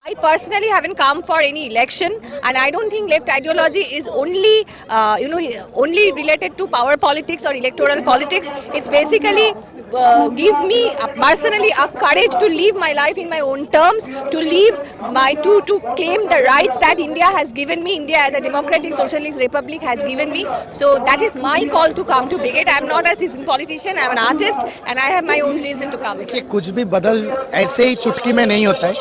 I personally haven't come for any election, and I don't think left ideology is only, only related to power politics or electoral politics. It's basically give me personally a courage to live my life in my own terms, to live to claim the rights that India has given me. India as a democratic socialist republic has given me. So that is my call to come to brigade. I am not a seasoned politician. I am an artist, and I have my own reason to come. देखिए, कुछ भी बदल ऐसे ही चुटकी में नहीं होता है,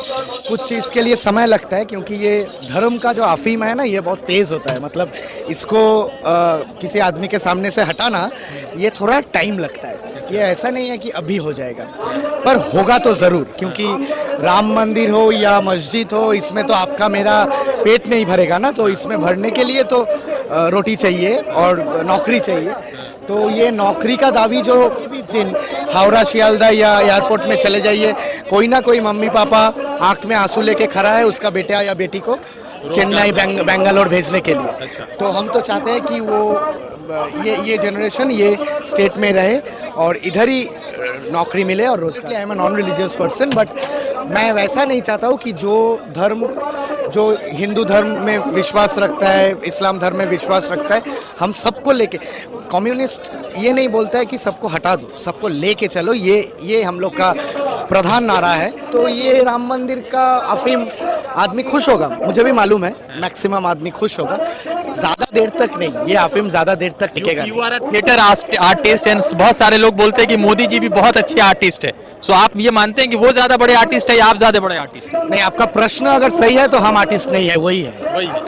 कुछ चीज़ के लिए समय लगता है, क्योंकि ये धर्म का जो अफीम है ना, ये बहुत तेज़ होता है। मतलब इसको किसी आदमी के सामने से हटाना ये थोड़ा टाइम लगता है। ये ऐसा नहीं है कि अभी हो जाएगा, पर होगा तो ज़रूर, क्योंकि राम मंदिर हो या मस्जिद हो, इसमें तो आपका मेरा पेट नहीं भरेगा ना, तो इसमें भरने के लिए तो रोटी चाहिए और नौकरी चाहिए। तो ये नौकरी का दावी जो भी दिन हावड़ा शियालदा या एयरपोर्ट में चले जाइए, कोई ना कोई मम्मी पापा आंख में आंसू लेके खड़ा है उसका बेटा या बेटी को चेन्नई बेंगलोर भेजने के लिए। तो हम तो चाहते हैं कि वो ये जनरेशन ये स्टेट में रहे और इधर ही नौकरी मिले और रोजगार। I am a non religious person, but मैं वैसा नहीं चाहता हूँ कि जो हिंदू धर्म में विश्वास रखता है, इस्लाम धर्म में विश्वास रखता है, हम सबको लेके, कम्युनिस्ट ये नहीं बोलता है कि सबको हटा दो, सबको लेके चलो, ये हम लोग का प्रधान नारा है। तो ये राम मंदिर का अफीम आदमी खुश होगा, मुझे भी मालूम है, मैक्सिमम आदमी खुश होगा, ज्यादा देर तक नहीं, ये अफीम ज्यादा देर तक टिकेगा। You are a theatre artist and बहुत सारे लोग बोलते हैं कि मोदी जी भी बहुत अच्छे आर्टिस्ट है, सो आप ये मानते हैं कि वो ज्यादा बड़े आर्टिस्ट है या आप ज्यादा बड़े आर्टिस्ट हैं? नहीं, आपका प्रश्न अगर सही है तो हम आर्टिस्ट नहीं है, वही है। वही है,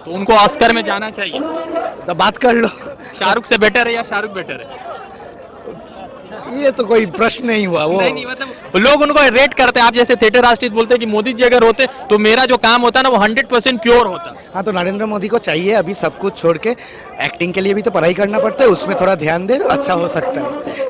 तो उनको ऑस्कर में जाना चाहिए। तो बात कर लो, शाहरुख से बेटर है या शाहरुख बेटर है? ये तो कोई प्रश्न नहीं हुआ। वो नहीं, मतलब लोग उनको रेट करते हैं। आप जैसे थिएटर आर्टिस्ट बोलते हैं कि मोदी जी अगर होते तो मेरा जो काम होता ना वो 100% प्योर होता। हाँ, तो नरेंद्र मोदी को चाहिए अभी सब कुछ छोड़ के, एक्टिंग के लिए भी तो पढ़ाई करना पड़ता है, उसमें थोड़ा ध्यान दे, अच्छा हो सकता है।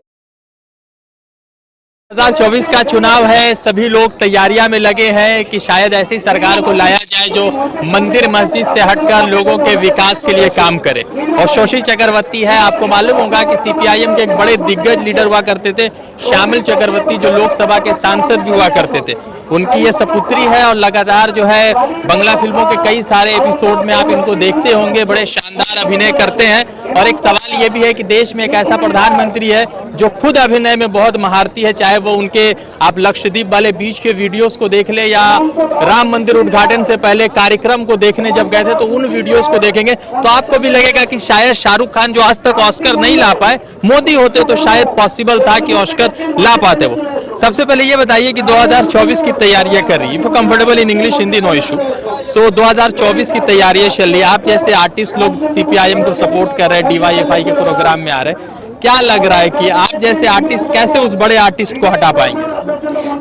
2024 का चुनाव है, सभी लोग तैयारियां में लगे हैं कि शायद ऐसी सरकार को लाया जाए जो मंदिर मस्जिद से हटकर लोगों के विकास के लिए काम करे। और शशि चक्रवर्ती है, आपको मालूम होगा कि सीपीआईएम के एक बड़े दिग्गज लीडर हुआ करते थे, श्यामिल चक्रवर्ती, जो लोकसभा के सांसद भी हुआ करते थे, उनकी ये सपुत्री है और लगातार जो है बंगला फिल्मों के कई सारे एपिसोड में आप इनको देखते होंगे, बड़े शानदार अभिनय करते हैं। और एक सवाल ये भी है कि देश में एक ऐसा प्रधानमंत्री है जो खुद अभिनय में बहुत महारती है, चाहे वो उनके आप लक्षद्वीप वाले बीच के वीडियोस को देख ले या राम मंदिर उद्घाटन से पहले कार्यक्रम को देखने जब गए थे तो उन वीडियोस को देखेंगे तो आपको भी लगेगा कि शायद शाहरुख खान जो आज तक ऑस्कर नहीं ला पाए, मोदी होते तो शायद पॉसिबल था कि ऑस्कर ला पाते वो। सबसे पहले ये बताइए कि 2024 की तैयारियां कर रही है, if comfortable in English, Hindi no issue. So 2024 की तैयारियां चल रही है, आप जैसे आर्टिस्ट लोग सीपीआईएम को सपोर्ट कर रहे हैं, डीवाईएफआई के प्रोग्राम में आ रहे हैं, क्या लग रहा है कि आप जैसे आर्टिस्ट कैसे उस बड़े आर्टिस्ट को हटा पाएंगे?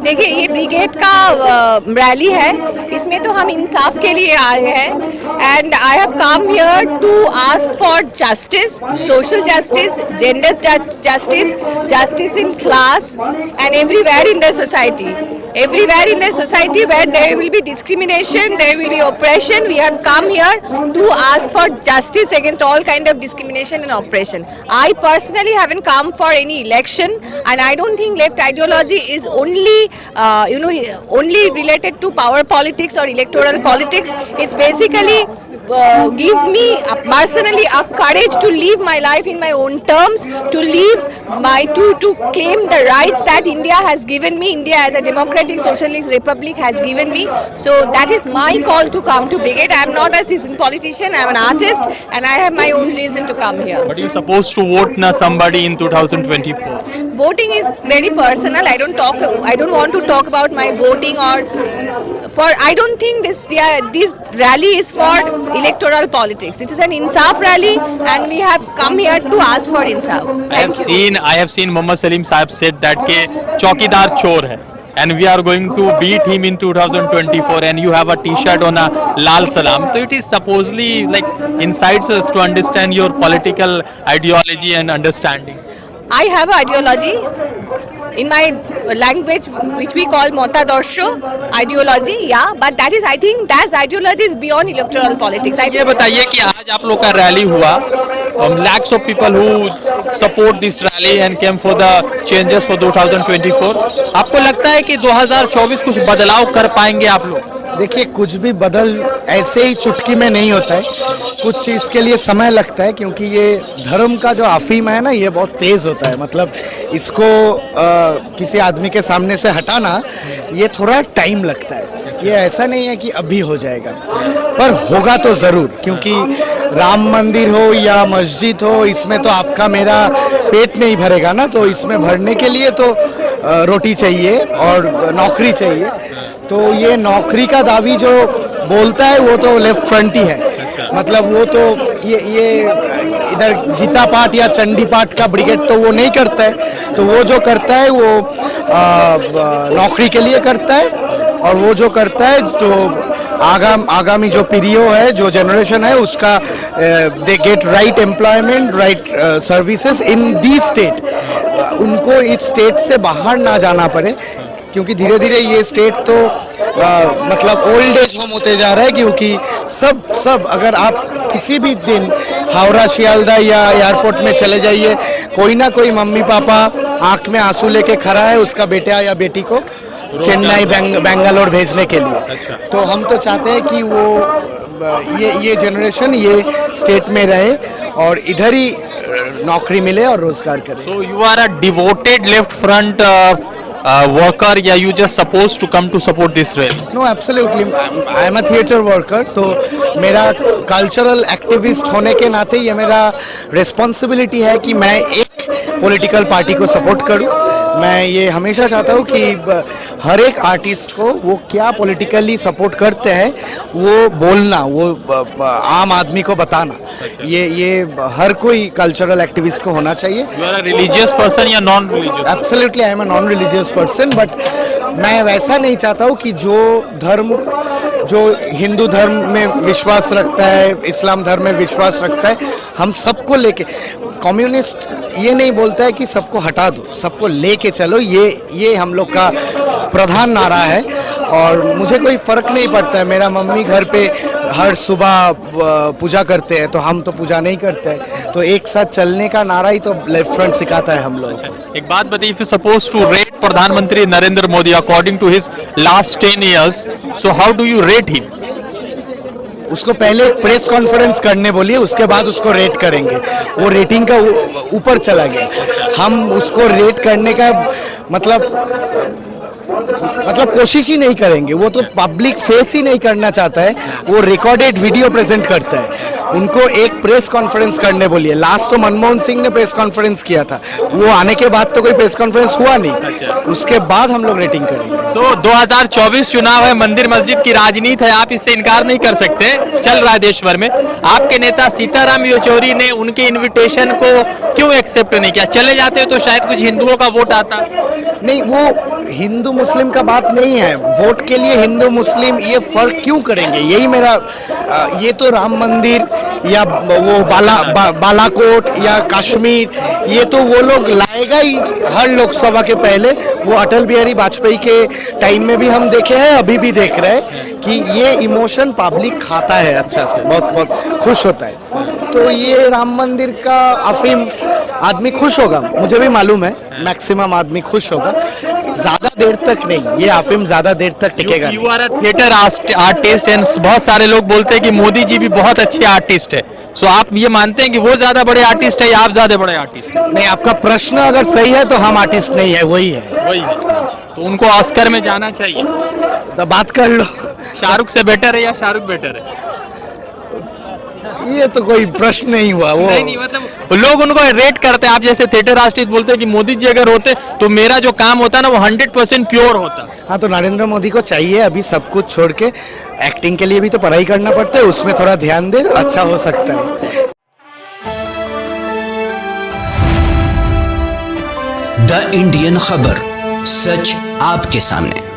देखिए, ये ब्रिगेड का रैली है, इसमें तो हम इंसाफ के लिए आए हैं, and I have come here to ask for justice, social justice, gender justice, justice in class and everywhere in the society. Everywhere in the society where there will be discrimination, there will be oppression, we have come here to ask for justice against all kind of discrimination and oppression. I personally haven't come for any election, and I don't think left ideology is only, only related to power politics or electoral politics. It's basically give me personally a courage to live my life in my own terms, to live to claim the rights that India has given me. India as a democratic socialist republic has given me. So that is my call to come to brigade. I am not a seasoned politician. I am an artist, and I have my own reason to come here. But you supposed to vote na somebody in 2024. Voting is very personal. I don't want to talk about my voting I don't think this rally is for electoral politics. This is an insaf rally, and we have come here to ask for insaf. I have seen Mohammad Salim Sahib said that ke चौकीदार चोर है, and we are going to beat him in 2024, and you have a t-shirt on a Lal Salam. So it is supposedly like incites us to understand your political ideology and understanding. I have an ideology in my language which we call Motadorsho ideology, yeah, but that is, I think that ideology is beyond electoral politics. ये बताइए कि आज आप लोग का rally हुआ, lakhs of people who support this rally and came for the changes for 2024. आपको लगता है कि 2024 कुछ बदलाव कर पाएंगे आप लोग? देखिए, कुछ भी बदल ऐसे ही चुटकी में नहीं होता है, कुछ इसके लिए समय लगता है, क्योंकि ये धर्म का जो अफीम है ना, ये बहुत तेज होता है। मतलब इसको किसी आदमी के सामने से हटाना, ये थोड़ा टाइम लगता है। ये ऐसा नहीं है कि अभी हो जाएगा, पर होगा तो ज़रूर, क्योंकि राम मंदिर हो या मस्जिद हो, इसमें तो आपका मेरा पेट नहीं भरेगा ना, तो इसमें भरने के लिए तो रोटी चाहिए और नौकरी चाहिए। तो ये नौकरी का दावी जो बोलता है वो तो लेफ्ट फ्रंट ही है। मतलब वो तो ये इधर गीता पाठ या चंडी पाठ का ब्रिगेड तो वो नहीं करता है, तो वो जो करता है वो नौकरी के लिए करता है, और वो जो करता है जो आगामी जो पीढ़ियों है, जो जनरेशन है, उसका they get right employment, right services in the state. उनको इस स्टेट से बाहर ना जाना पड़े, क्योंकि धीरे धीरे ये स्टेट तो मतलब ओल्ड एज होम होते जा रहा है। क्योंकि सब अगर आप किसी भी दिन हावड़ा शियालदा या एयरपोर्ट में चले जाइए, कोई ना कोई मम्मी पापा आंख में आंसू लेके खड़ा है उसका बेटा या बेटी को चेन्नई बेंगलोर भेजने के लिए। तो हम तो चाहते हैं कि वो ये जनरेशन ये स्टेट में रहे और इधर ही नौकरी मिले और रोजगार करे। So you are a devoted left front worker, या you just supposed to come to support this rally? No, absolutely. I am a theatre worker. तो मेरा कल्चरल एक्टिविस्ट होने के नाते ये मेरा रिस्पॉन्सिबिलिटी है कि मैं एक पॉलिटिकल पार्टी को सपोर्ट करूं। मैं ये हमेशा चाहता हूँ कि हर एक आर्टिस्ट को वो क्या पॉलिटिकली सपोर्ट करते हैं वो बोलना, वो आम आदमी को बताना, ये हर कोई कल्चरल एक्टिविस्ट को होना चाहिए। You are a religious person या non religious? Absolutely, I am a non religious person, but मैं वैसा नहीं चाहता हूँ कि जो हिंदू धर्म में विश्वास रखता है, इस्लाम धर्म में विश्वास रखता है, हम सबको लेके, कम्युनिस्ट ये नहीं बोलता है कि सबको हटा दो, सबको लेके चलो, ये हम लोग का प्रधान नारा है। और मुझे कोई फर्क नहीं पड़ता है, मेरा मम्मी घर पे हर सुबह पूजा करते हैं, तो हम तो पूजा नहीं करते हैं, तो एक साथ चलने का नारा ही तो लेफ्ट फ्रंट सिखाता है हम लोग। एक बात बताइए, if you supposed to rate प्रधानमंत्री Narendra Modi according to his last 10 years, so how do you rate him? उसको पहले प्रेस कॉन्फ्रेंस करने बोलिए, उसके बाद उसको रेट करेंगे। वो रेटिंग का ऊपर चला गया, हम उसको रेट करने का मतलब कोशिश ही नहीं करेंगे। वो तो पब्लिक फेस ही नहीं करना चाहता है, वो रिकॉर्डेड वीडियो प्रेजेंट करता है। उनको एक प्रेस कॉन्फ्रेंस करने बोलिए। लास्ट तो मनमोहन सिंह ने प्रेस कॉन्फ्रेंस किया था, वो आने के बाद तो कोई प्रेस कॉन्फ्रेंस हुआ नहीं, उसके बाद हम लोग रेटिंग करेंगे। तो 2024 चुनाव है, मंदिर मस्जिद की राजनीति है, आप इससे इनकार नहीं कर सकते, चल रहा है देश भर में। आपके नेता सीताराम येचुरी ने उनके इनविटेशन को क्यों एक्सेप्ट नहीं किया? चले जाते तो शायद कुछ हिंदुओं का वोट आता। नहीं, वो हिंदू मुस्लिम का बात नहीं है, वोट के लिए हिंदू मुस्लिम ये फर्क क्यों करेंगे? यही मेरा ये तो राम मंदिर या वो बालाकोट या कश्मीर, ये तो वो लोग लाएगा ही हर लोकसभा के पहले। वो अटल बिहारी वाजपेयी के टाइम में भी हम देखे हैं, अभी भी देख रहे हैं कि ये इमोशन पब्लिक खाता है अच्छा से, बहुत बहुत खुश होता है। तो ये राम मंदिर का अफीम आदमी खुश होगा, मुझे भी मालूम है, मैक्सिमम आदमी खुश होगा, ज्यादा देर तक नहीं, ये अफीम ज्यादा देर तक टिकेगा। You are a theatre artist and बहुत सारे लोग बोलते हैं कि मोदी जी भी बहुत अच्छे आर्टिस्ट है, सो आप ये मानते हैं कि वो ज्यादा बड़े आर्टिस्ट है या आप ज्यादा बड़े आर्टिस्ट? नहीं, आपका प्रश्न अगर सही है तो हम आर्टिस्ट नहीं है, वही है। तो उनको ऑस्कर में जाना चाहिए, तो बात कर लो। शाहरुख से बेटर है या शाहरुख बेटर है? ये तो कोई प्रश्न नहीं हुआ। वो नहीं, मतलब लोग उनको रेट करते हैं। आप जैसे थिएटर आर्टिस्ट बोलते हैं कि मोदी जी अगर होते तो मेरा जो काम होता ना वो 100% प्योर होता। हाँ, तो नरेंद्र मोदी को चाहिए अभी सब कुछ छोड़ के, एक्टिंग के लिए भी तो पढ़ाई करना पड़ता है, उसमें थोड़ा ध्यान दे, अच्छा हो सकता है। द इंडियन खबर, सच आपके सामने।